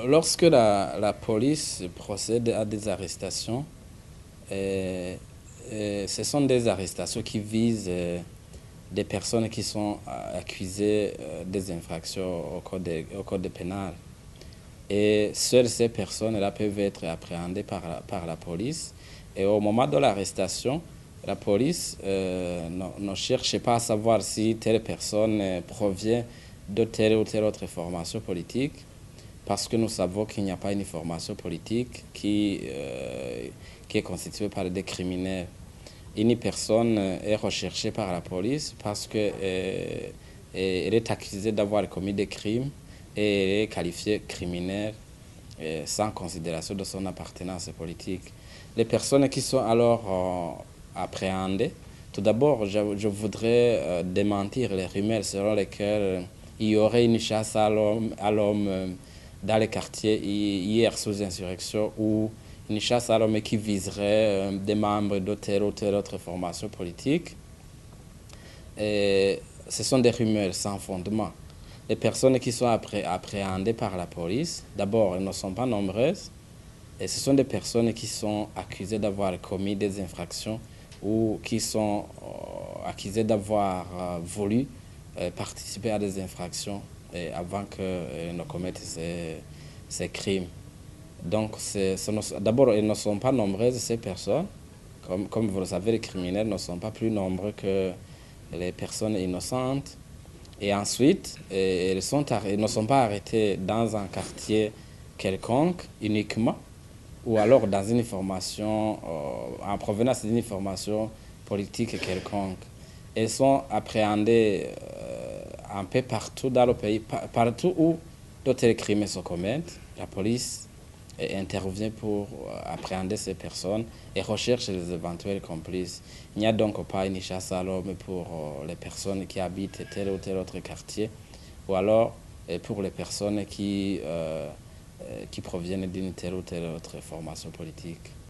Lorsque la police procède à des arrestations, ce sont des arrestations qui visent des personnes qui sont accusées des infractions au code pénal. Et seules ces personnes-là peuvent être appréhendées par la police. Et au moment de l'arrestation, la police ne cherche pas à savoir si telle personne provient de telle ou telle autre formation politique, parce que nous savons qu'il n'y a pas une formation politique qui est constituée par des criminels. Une personne est recherchée par la police parce qu'elle est accusée d'avoir commis des crimes et elle est qualifiée criminelle sans considération de son appartenance politique. Les personnes qui sont alors appréhendées, tout d'abord, je voudrais démentir les rumeurs selon lesquelles il y aurait une chasse à l'homme dans les quartiers hier sous insurrection, ou une chasse à l'homme qui viserait des membres de telle ou telle autre formation politique. Et ce sont des rumeurs sans fondement. Les personnes qui sont appréhendées par la police, d'abord, elles ne sont pas nombreuses, et ce sont des personnes qui sont accusées d'avoir commis des infractions ou qui sont accusées d'avoir voulu participer à des infractions avant qu'elles ne commettent ces crimes. Donc, d'abord, elles ne sont pas nombreuses, ces personnes. Comme vous le savez, les criminels ne sont pas plus nombreux que les personnes innocentes. Et ensuite, elles ne sont pas arrêtées dans un quartier quelconque uniquement, ou alors dans une formation, en provenance d'une formation politique quelconque. Elles sont appréhendées un peu partout dans le pays, partout où d'autres crimes se commettent. La police intervient pour appréhender ces personnes et recherche les éventuels complices. Il n'y a donc pas une chasse à l'homme pour les personnes qui habitent tel ou tel autre quartier, ou alors pour les personnes qui proviennent d'une telle ou telle autre formation politique.